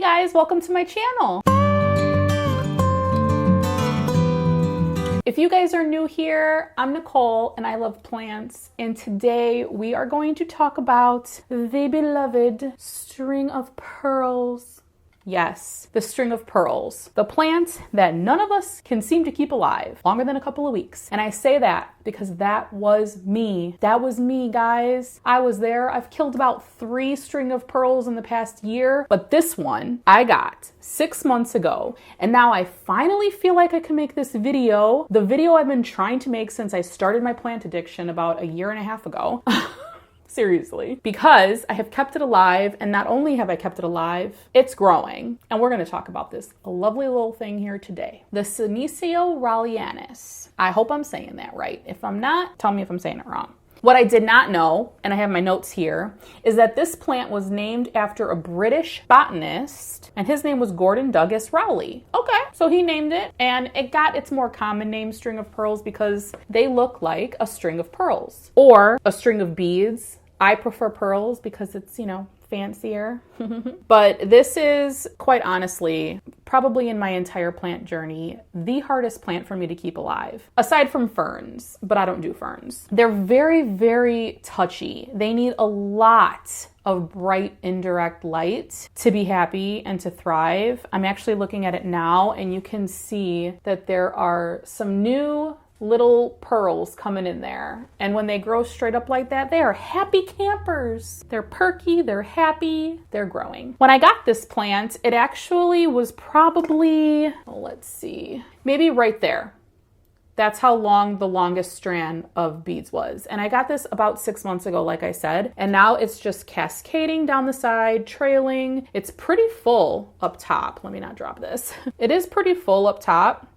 guys, welcome to my channel. If you guys are new here, I'm Nicole and I love plants, and today we are going to talk about the beloved string of pearls. Yes, the string of pearls, the plant that none of us can seem to keep alive longer than a couple of weeks. And I say that because that was me. That was me, guys. I was there. I've killed about 3 string of pearls in the past year, but this one I got 6 months ago. And now I finally feel like I can make this video, the video I've been trying to make since I started my plant addiction about a year and a half ago. Seriously, because I have kept it alive, and not only have I kept it alive, it's growing. And we're going to talk about this lovely little thing here today. The Senecio Rowleyanus. I hope I'm saying that right. If I'm not, tell me if I'm saying it wrong. What I did not know, and I have my notes here, is that this plant was named after a British botanist, and his name was Gordon Douglas Rowley. Okay, so he named it, and it got its more common name, string of pearls, because they look like a string of pearls or a string of beads. I prefer pearls because it's, fancier. But this is, quite honestly, probably in my entire plant journey, the hardest plant for me to keep alive. Aside from ferns, but I don't do ferns. They're very, very touchy. They need a lot of bright indirect light to be happy and to thrive. I'm actually looking at it now, and you can see that there are some new little pearls coming in there. And when they grow straight up like that, they are happy campers. They're perky, they're happy, they're growing. When I got this plant, it actually was probably, let's see, maybe right there. That's how long the longest strand of beads was. And I got this about 6 months ago, like I said, and now it's just cascading down the side, trailing. It's pretty full up top. Let me not drop this. It is pretty full up top.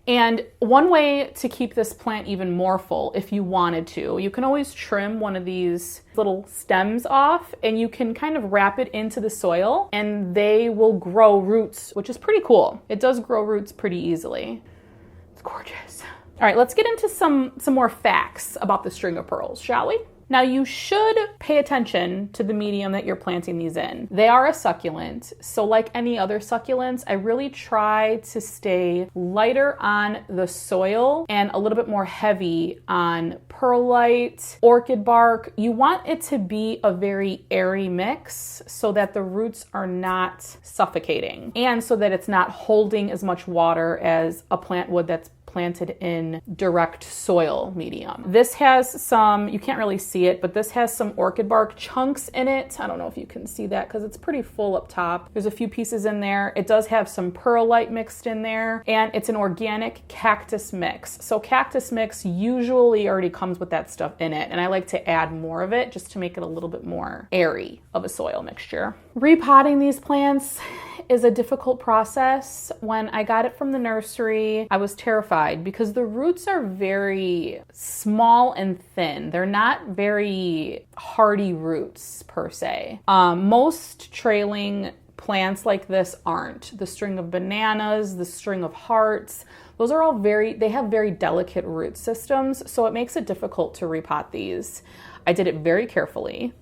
And one way to keep this plant even more full, if you wanted to, you can always trim one of these little stems off, and you can kind of wrap it into the soil, and they will grow roots, which is pretty cool. It does grow roots pretty easily. It's gorgeous. All right, let's get into some more facts about the string of pearls, shall we? Now, you should pay attention to the medium that you're planting these in. They are a succulent, so like any other succulents, I really try to stay lighter on the soil and a little bit more heavy on perlite, orchid bark. You want it to be a very airy mix so that the roots are not suffocating, and so that it's not holding as much water as a plant would that's planted in direct soil medium. This has some, you can't really see it, but this has some orchid bark chunks in it. I don't know if you can see that because it's pretty full up top. There's a few pieces in there. It does have some perlite mixed in there, and it's an organic cactus mix. So cactus mix usually already comes with that stuff in it, and I like to add more of it just to make it a little bit more airy of a soil mixture. Repotting these plants is a difficult process. When I got it from the nursery, I was terrified because the roots are very small and thin. They're not very hardy roots per se. Most trailing plants like this aren't. The string of bananas, the string of hearts, those are all they have very delicate root systems, so it makes it difficult to repot these. I did it very carefully.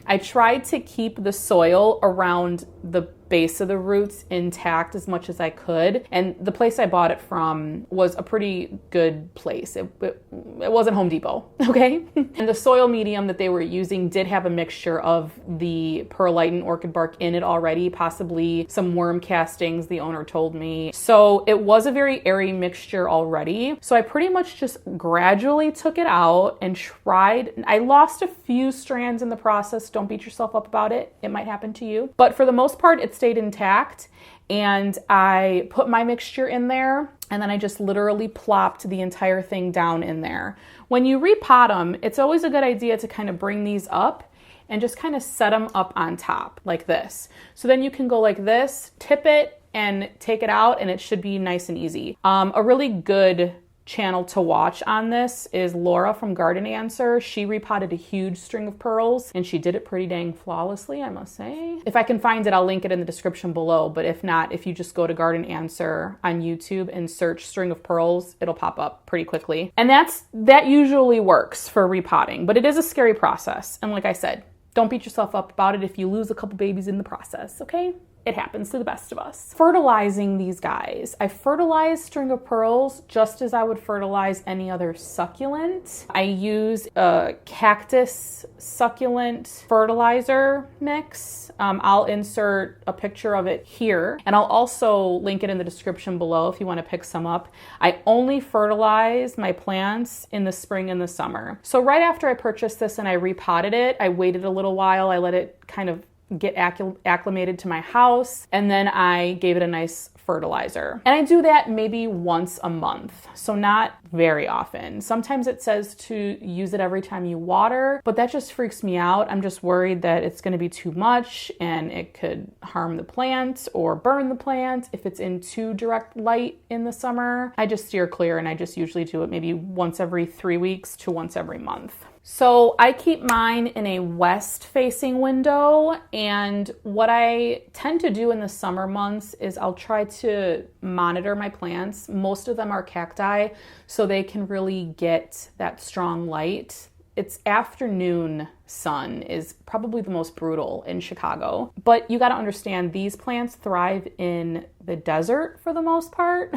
I tried to keep the soil around the base of the roots intact as much as I could. And the place I bought it from was a pretty good place. It wasn't Home Depot, okay? And the soil medium that they were using did have a mixture of the perlite and orchid bark in it already, possibly some worm castings, the owner told me. So it was a very airy mixture already. So I pretty much just gradually took it out and tried. I lost a few strands in the process. Don't beat yourself up about it. It might happen to you. But for the most part, it stayed intact, and I put my mixture in there, and then I just literally plopped the entire thing down in there. When you repot them, it's always a good idea to kind of bring these up and just kind of set them up on top like this. So then you can go like this, tip it, and take it out, and it should be nice and easy. A really good channel to watch on this is Laura from Garden Answer. She repotted a huge string of pearls, and she did it pretty dang flawlessly, I must say. If I can find it, I'll link it in the description below, but if not, if you just go to Garden Answer on YouTube and search string of pearls, it'll pop up pretty quickly. And that usually works for repotting, but it is a scary process. And like I said, Don't beat yourself up about it if you lose a couple babies in the process, okay? It happens to the best of us. Fertilizing these guys. I fertilize string of pearls just as I would fertilize any other succulent. I use a cactus succulent fertilizer mix. I'll insert a picture of it here, and I'll also link it in the description below if you want to pick some up. I only fertilize my plants in the spring and the summer. So right after I purchased this and I repotted it, I waited a little while. I let it kind of get acclimated to my house, and then I gave it a nice fertilizer. And I do that maybe once a month, so not very often. Sometimes it says to use it every time you water, but that just freaks me out. I'm just worried that it's going to be too much and it could harm the plant or burn the plant if it's in too direct light in the summer. I just steer clear, and I just usually do it maybe once every 3 weeks to once every month. So I keep mine in a west-facing window, and what I tend to do in the summer months is I'll try to monitor my plants. Most of them are cacti, so they can really get that strong light. It's afternoon sun is probably the most brutal in Chicago, but you got to understand these plants thrive in the desert for the most part,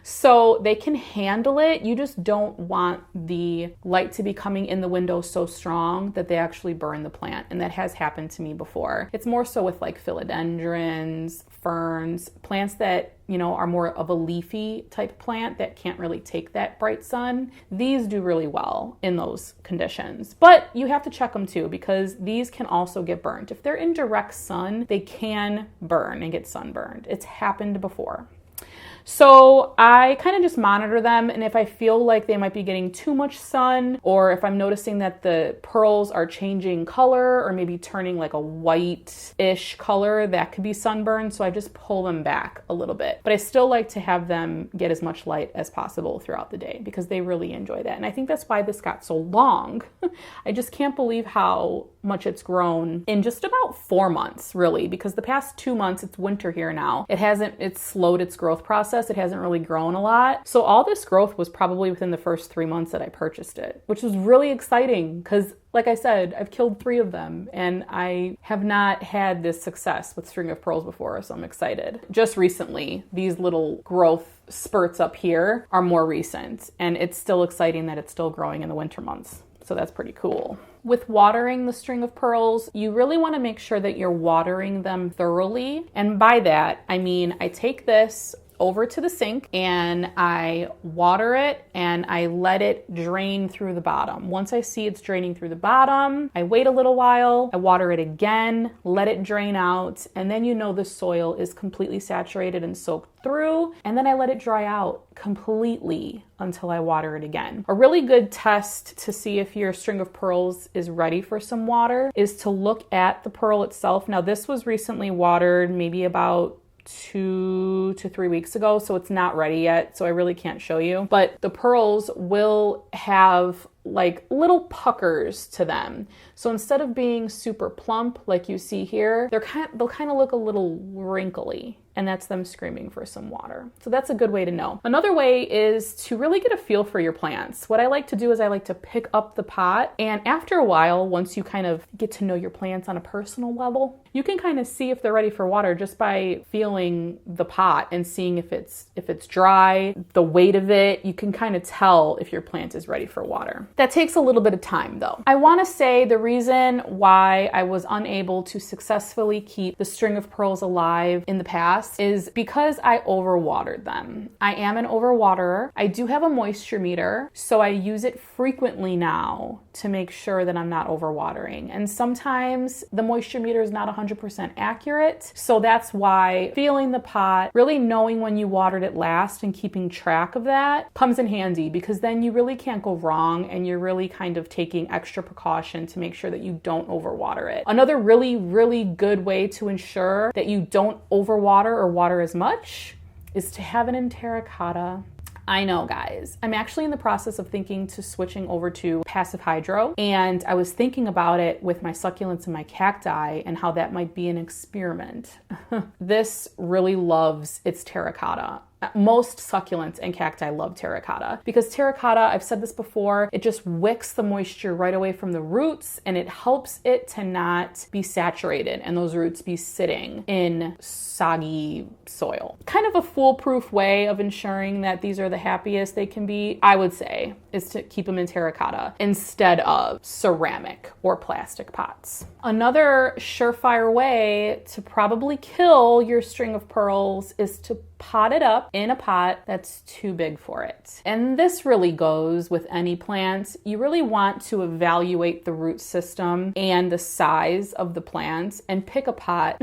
so they can handle it. You just don't want the light to be coming in the window so strong that they actually burn the plant, and that has happened to me before. It's more so with like philodendrons, ferns, plants that, you know, are more of a leafy type plant that can't really take that bright sun. These do really well in those conditions, but you have to check them too, because these can also get burnt. If they're in direct sun, they can burn and get sunburned. It's happened before. So I kind of just monitor them, and if I feel like they might be getting too much sun, or if I'm noticing that the pearls are changing color or maybe turning like a white-ish color, that could be sunburn, so I just pull them back a little bit. But I still like to have them get as much light as possible throughout the day because they really enjoy that. And I think that's why this got so long. I just can't believe how much it's grown in just about 4 months, really, because the past 2 months, it's winter here now. It's slowed its growth process. It hasn't really grown a lot. So all this growth was probably within the first 3 months that I purchased it, which was really exciting because, like I said, I've killed 3 of them and I have not had this success with string of pearls before, so I'm excited. Just recently, these little growth spurts up here are more recent, and it's still exciting that it's still growing in the winter months. So that's pretty cool. With watering the string of pearls, you really want to make sure that you're watering them thoroughly. And by that, I mean, I take this over to the sink and I water it and I let it drain through the bottom. Once I see it's draining through the bottom, I wait a little while, I water it again, let it drain out, and then you know the soil is completely saturated and soaked through, and then I let it dry out completely until I water it again. A really good test to see if your string of pearls is ready for some water is to look at the pearl itself. Now this was recently watered maybe about 2 to 3 weeks ago, so it's not ready yet, so I really can't show you. But the pearls will have like little puckers to them. So instead of being super plump like you see here, they'll kind of look a little wrinkly, and that's them screaming for some water. So that's a good way to know. Another way is to really get a feel for your plants. What I like to do is I like to pick up the pot, and after a while, once you kind of get to know your plants on a personal level, you can kind of see if they're ready for water just by feeling the pot and seeing if it's dry, the weight of it. You can kind of tell if your plant is ready for water. That takes a little bit of time though. I want to say the reason why I was unable to successfully keep the string of pearls alive in the past is because I overwatered them. I am an overwaterer. I do have a moisture meter, so I use it frequently now to make sure that I'm not overwatering. And sometimes the moisture meter is not 100% accurate, so that's why feeling the pot, really knowing when you watered it last and keeping track of that comes in handy, because then you really can't go wrong and you're really kind of taking extra precaution to make sure that you don't overwater it. Another really, really good way to ensure that you don't overwater or water as much is to have it in terracotta. I know, guys. I'm actually in the process of thinking to switching over to passive hydro, and I was thinking about it with my succulents and my cacti and how that might be an experiment. This really loves its terracotta. Most succulents and cacti love terracotta because terracotta, I've said this before, it just wicks the moisture right away from the roots and it helps it to not be saturated and those roots be sitting in soggy soil. Kind of a foolproof way of ensuring that these are the happiest they can be, I would say, is to keep them in terracotta instead of ceramic or plastic pots. Another surefire way to probably kill your string of pearls is to pot it up in a pot that's too big for it. And this really goes with any plant. You really want to evaluate the root system and the size of the plant and pick a pot,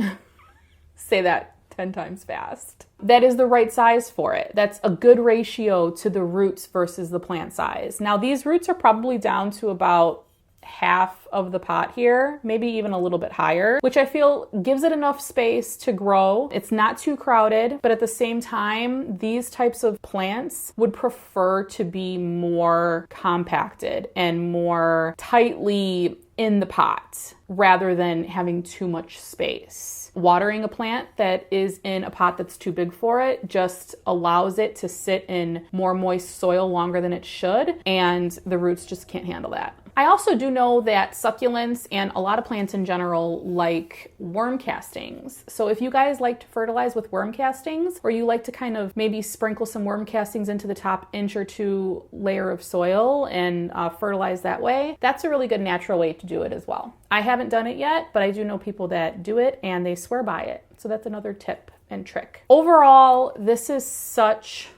say that 10 times fast, that is the right size for it. That's a good ratio to the roots versus the plant size. Now these roots are probably down to about half of the pot here, maybe even a little bit higher, which I feel gives it enough space to grow. It's not too crowded, but at the same time, these types of plants would prefer to be more compacted and more tightly in the pot rather than having too much space. Watering a plant that is in a pot that's too big for it just allows it to sit in more moist soil longer than it should, and the roots just can't handle that. I also do know that succulents and a lot of plants in general like worm castings. So if you guys like to fertilize with worm castings, or you like to kind of maybe sprinkle some worm castings into the top inch or two layer of soil and fertilize that way, that's a really good natural way to do it as well. I haven't done it yet, but I do know people that do it and they swear by it. So that's another tip and trick. Overall, this is such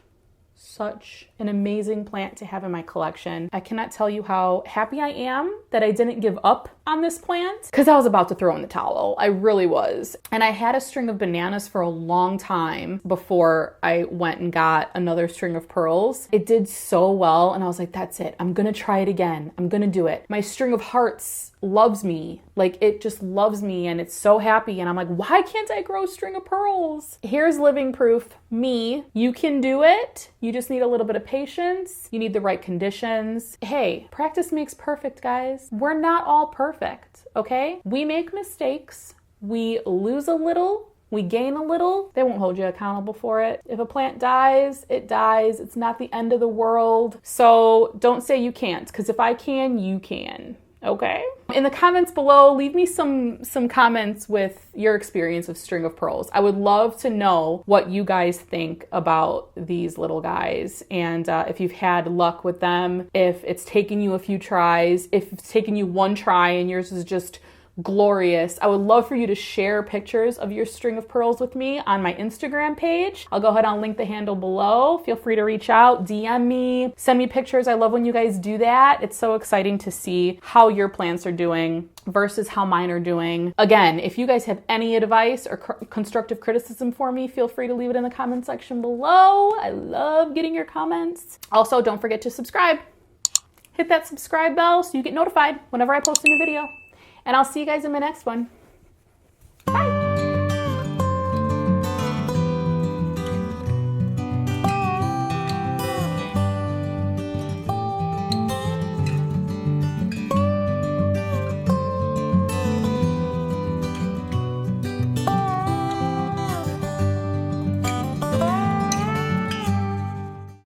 an amazing plant to have in my collection. I cannot tell you how happy I am that I didn't give up on this plant because I was about to throw in the towel. I really was. And I had a string of bananas for a long time before I went and got another string of pearls. It did so well and I was like, that's it. I'm gonna try it again. I'm gonna do it. My string of hearts loves me. Like, it just loves me and it's so happy. And I'm like, why can't I grow a string of pearls? Here's living proof. Me, you can do it. You just need a little bit of patience. You need the right conditions. Hey, practice makes perfect, guys. We're not all perfect, okay? We make mistakes. We lose a little. We gain a little. They won't hold you accountable for it. If a plant dies, it dies. It's not the end of the world. So don't say you can't, because if I can, you can. Okay. In the comments below, leave me some comments with your experience of string of pearls. I would love to know what you guys think about these little guys and if you've had luck with them, if it's taken you a few tries, if it's taken you one try and yours is just glorious. I would love for you to share pictures of your string of pearls with me on my Instagram page. I'll go ahead and link the handle below. Feel free to reach out, DM me, send me pictures. I love when you guys do that. It's so exciting to see how your plants are doing versus how mine are doing. Again, if you guys have any advice or constructive criticism for me, feel free to leave it in the comment section below. I love getting your comments. Also, don't forget to subscribe. Hit that subscribe bell so you get notified whenever I post a new video. And I'll see you guys in my next one.